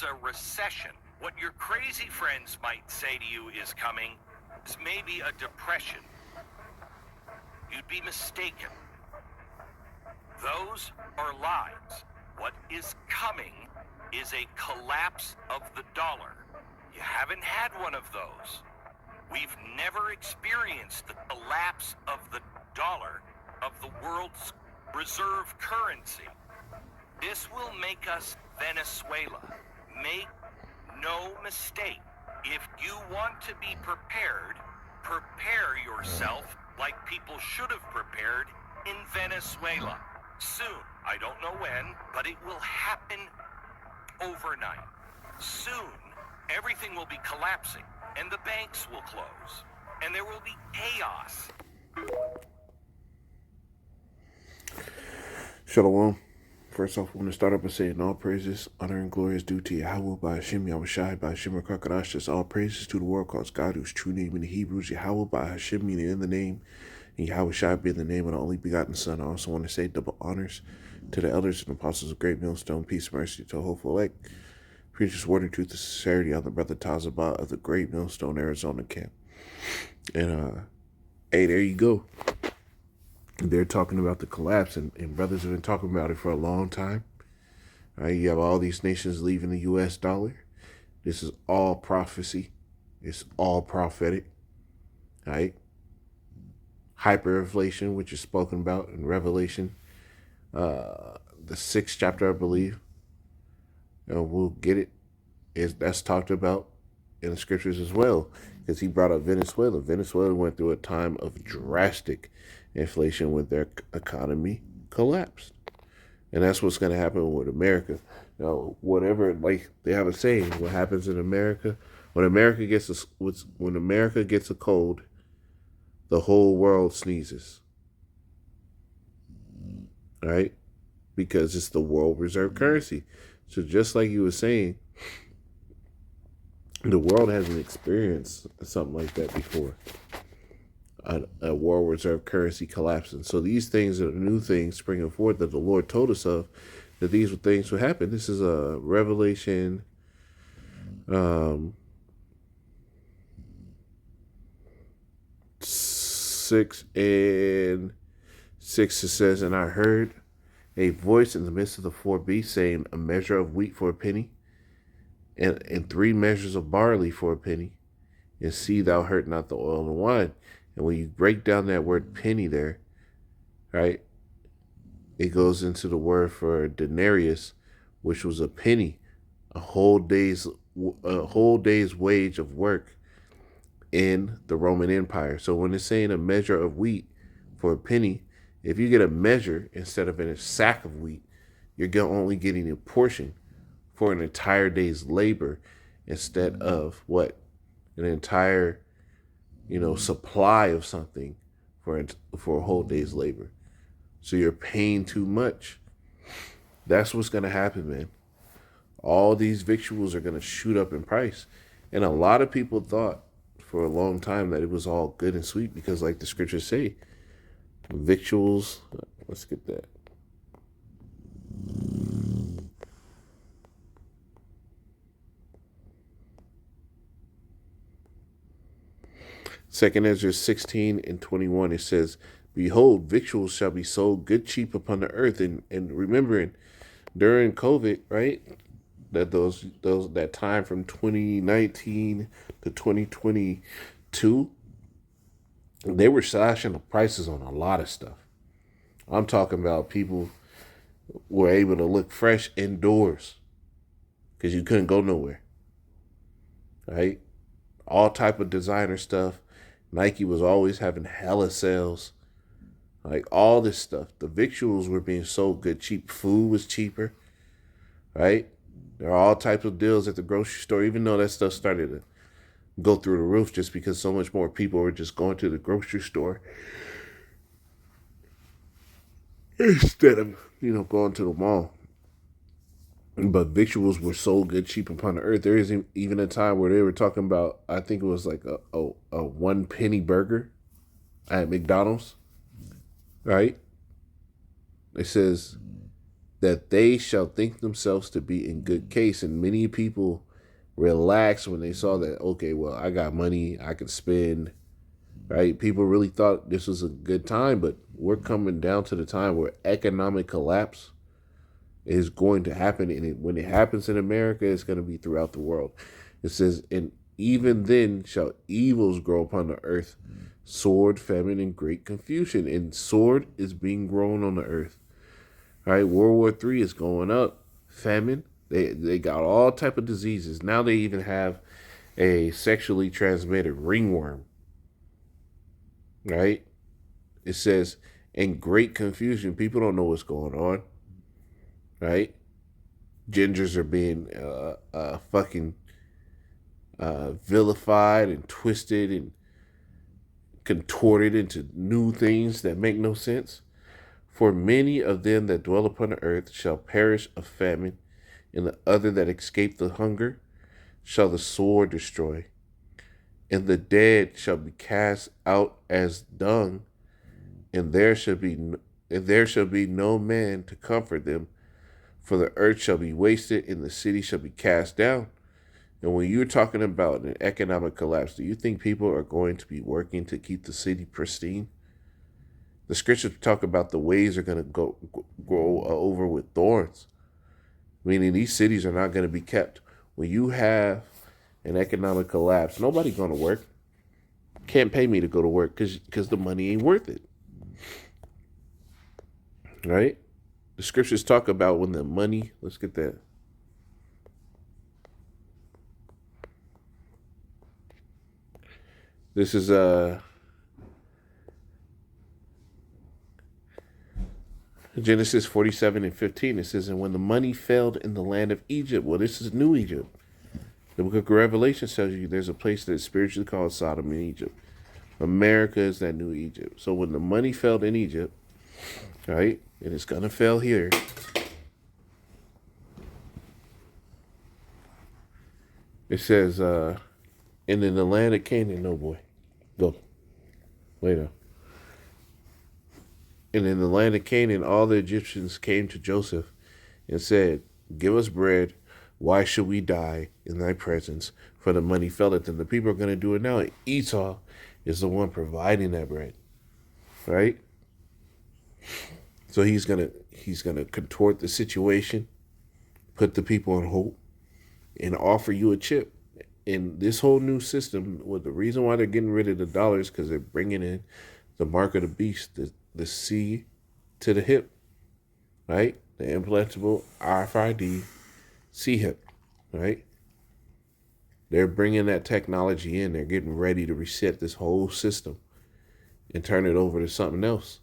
is a recession. What your crazy friends might say to you is coming is maybe a depression. You'd be mistaken. Those are lies. What is coming is a collapse of the dollar. You haven't had one of those. We've never experienced the collapse of the dollar, of the world's reserve currency. This will make us Venezuela. Make no mistake. If you want to be prepared, prepare yourself like people should have prepared in Venezuela. Soon. I don't know when, but it will happen overnight. Soon, everything will be collapsing, and the banks will close, and there will be chaos. Shalom. First off, I want to start up by saying all praises, honor, and glory is due to Yahweh by Hashem, Yahushai by Hashem Kakadash. That's all praises to the world calls God, whose true name in the Hebrews, Yahweh by Hashem, meaning in the name, and Yahushai being the name of the only begotten Son. I also want to say double honors to the elders and apostles of Great Millstone, peace and mercy to a hopeful elect. Preachers, word and truth and sincerity on the brother Tazabah of the Great Millstone, Arizona camp. And, hey, there you go. They're talking about the collapse, and brothers have been talking about it for a long time. Right? You have all these nations leaving the U.S. dollar. This is all prophecy. It's all prophetic. Right? Hyperinflation, which is spoken about in Revelation, the 6th chapter, I believe. We'll get it. That's talked about in the scriptures as well, because he brought up Venezuela. Venezuela went through a time of drastic inflation when their economy collapsed, and that's what's going to happen with America. Whatever, like they have a saying, what happens in America when America gets a cold, the whole world sneezes. Right? Because it's the world reserve currency. So just like you were saying, the world hasn't experienced something like that before. A world reserve currency collapsing. So these things are new things springing forth that the Lord told us of, that these things would happen. This is a Revelation 6 and 6. It says, and I heard a voice in the midst of the four beasts saying, a measure of wheat for a penny, and 3 measures of barley for a penny, and see thou hurt not the oil and the wine. And when you break down that word penny there, right, it goes into the word for denarius, which was a penny, a whole day's wage of work in the Roman Empire. So when it's saying a measure of wheat for a penny, if you get a measure instead of in a sack of wheat, you're only getting a portion for an entire day's labor instead of what? An entire, supply of something for a whole day's labor. So you're paying too much. That's what's going to happen, man. All these victuals are going to shoot up in price. And a lot of people thought for a long time that it was all good and sweet because, like the scriptures say, victuals, let's get that. Second Ezra 16 and 21, it says, behold, victuals shall be sold good cheap upon the earth. And remembering during COVID, right, that that time from 2019 to 2022, they were slashing the prices on a lot of stuff. I'm talking about people were able to look fresh indoors because you couldn't go nowhere. Right? All type of designer stuff. Nike was always having hella sales. Like all this stuff. The victuals were being sold good cheap. Food was cheaper. Right? There are all types of deals at the grocery store, even though that stuff started to go through the roof just because so much more people were just going to the grocery store instead of, going to the mall. But victuals were sold good cheap upon the earth. There is even a time where they were talking about, I think it was like a 1 penny burger at McDonald's, right? It says that they shall think themselves to be in good case. And many people relaxed when they saw that, okay, well, I got money, I can spend, right? People really thought this was a good time, but we're coming down to the time where economic collapse is going to happen. And when it happens in America, it's going to be throughout the world. It says, and even then shall evils grow upon the earth, sword, famine, and great confusion. And sword is being grown on the earth. All right, World War III is going up. Famine. They got all type of diseases. Now they even have a sexually transmitted ringworm. Right? It says, in great confusion. People don't know what's going on. Right? Gingers are being fucking vilified and twisted and contorted into new things that make no sense. For many of them that dwell upon the earth shall perish of famine, and the other that escape the hunger shall the sword destroy. And the dead shall be cast out as dung, and there shall be no man to comfort them. For the earth shall be wasted, and the city shall be cast down. And when you're talking about an economic collapse, do you think people are going to be working to keep the city pristine? The scriptures talk about the ways are going to grow over with thorns, meaning these cities are not going to be kept. When you have an economic collapse, nobody's going to work. Can't pay me to go to work because the money ain't worth it. Right? The scriptures talk about when the money, let's get that. This is Genesis 47:15. It says, and when the money failed in the land of Egypt, well, this is New Egypt. The book of Revelation tells you there's a place that's spiritually called Sodom in Egypt. America is that new Egypt. So when the money failed in Egypt, right, and it's going to fail here, it says, and in the land of Canaan, no boy, go, later. And in the land of Canaan, all the Egyptians came to Joseph and said, give us bread. Why should we die in thy presence? For the money faileth. And the people are going to do it now. Esau is the one providing that bread. Right? So he's gonna contort the situation, put the people on hope, and offer you a chip. And this whole new system, well, the reason why they're getting rid of the dollars because they're bringing in the mark of the beast, the C to the hip, right? The implantable RFID C hip, right? They're bringing that technology in. They're getting ready to reset this whole system and turn it over to something else.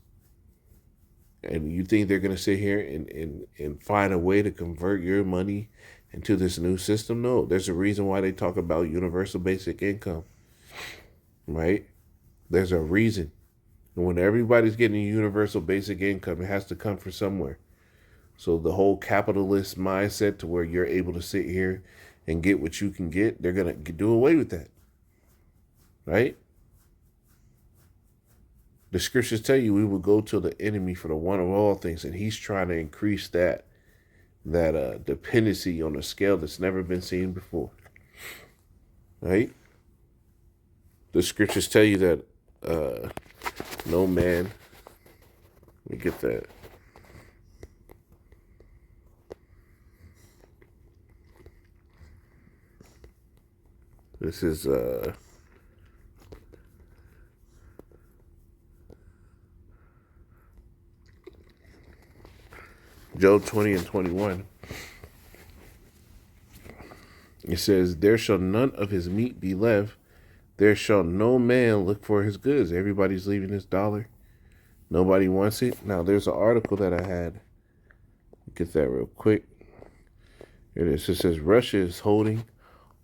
And you think they're going to sit here and find a way to convert your money into this new system? No, there's a reason why they talk about universal basic income, right? There's a reason. And when everybody's getting a universal basic income, it has to come from somewhere. So the whole capitalist mindset to where you're able to sit here and get what you can get, they're going to do away with that. Right? The scriptures tell you we will go to the enemy for the one of all things, and he's trying to increase that dependency on a scale that's never been seen before. Right? The scriptures tell you that no man, let me get that. This is Job 20:21. It says, there shall none of his meat be left. There shall no man look for his goods. Everybody's leaving his dollar. Nobody wants it. Now, there's an article that I had. Get that real quick. It is. It says, Russia is holding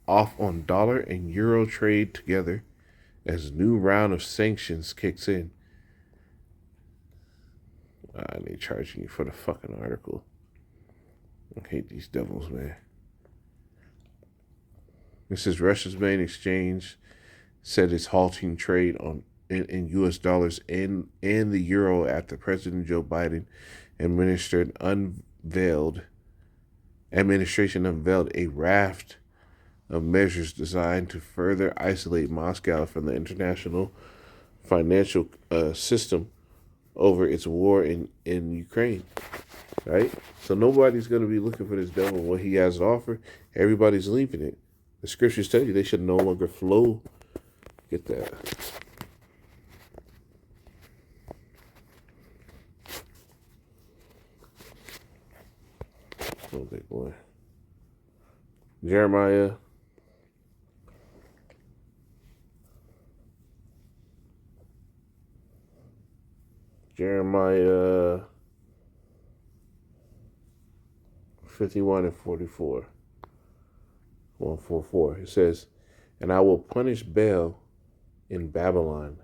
off on dollar and euro trade together as new round of sanctions kicks in. They charging you for the fucking article. I hate these devils, man. It says Russia's main exchange said it's halting trade in U.S. dollars and the euro after President Joe Biden administered administration unveiled a raft of measures designed to further isolate Moscow from the international financial system over its war in Ukraine. Right? So nobody's going to be looking for this devil and what he has to offer. Everybody's leaving it. The scriptures tell you they should no longer flow. Get that. Oh, big boy. Jeremiah 51 and 44. 144. It says, and I will punish Baal in Babylon.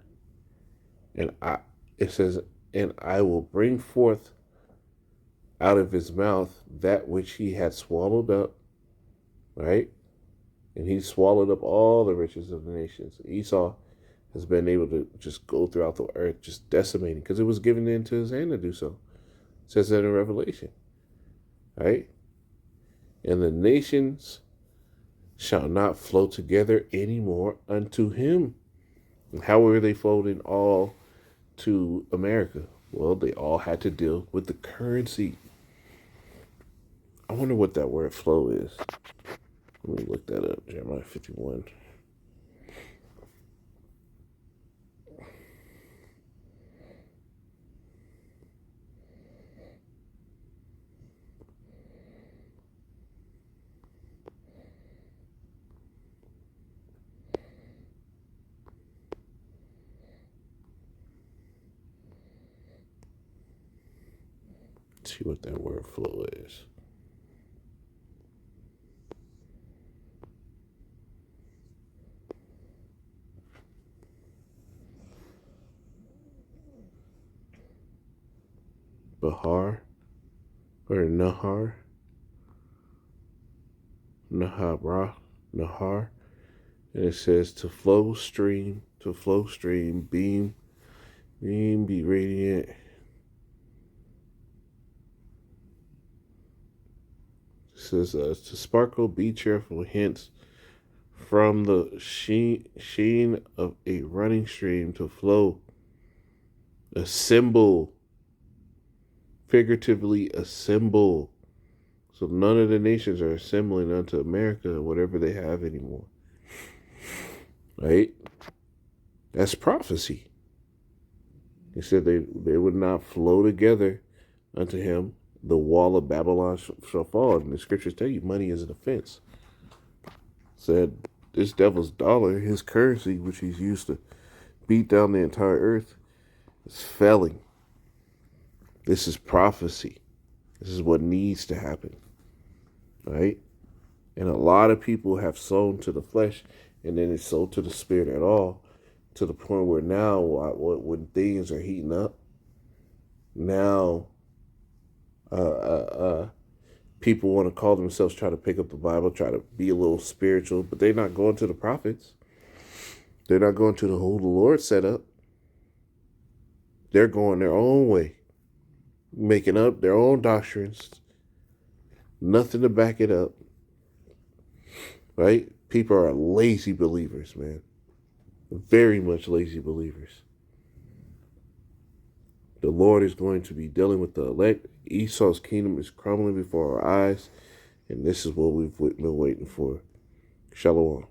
It says, and I will bring forth out of his mouth that which he had swallowed up, right? And he swallowed up all the riches of the nations. Esau has been able to just go throughout the earth, just decimating, because it was given into his hand to do so. It says that in Revelation, right? And the nations shall not flow together anymore unto him. And how were they floating all to America? Well, they all had to deal with the currency. I wonder what that word flow is. Let me look that up. Jeremiah 51. Let's see what that word flow is. Bahar or Nahar. Nahar. And it says to flow stream, beam, be radiant. It says to sparkle, be cheerful, hence from the sheen of a running stream to flow. A symbol, figuratively a symbol. So none of the nations are assembling unto America or whatever they have anymore. Right? That's prophecy. He said they would not flow together unto him. The wall of Babylon shall fall. And the scriptures tell you money is an offense. Said this devil's dollar, his currency, which he's used to beat down the entire earth, is failing. This is prophecy. This is what needs to happen. Right? And a lot of people have sown to the flesh and then it's sold to the spirit at all, to the point where now when things are heating up, now people want to call themselves, try to pick up the Bible, try to be a little spiritual, but they're not going to the prophets. They're not going to the whole the Lord set up. They're going their own way, making up their own doctrines, nothing to back it up. Right? People are lazy believers, man. Very much lazy believers. The Lord is going to be dealing with the elect. Esau's kingdom is crumbling before our eyes. And this is what we've been waiting for. Shalom.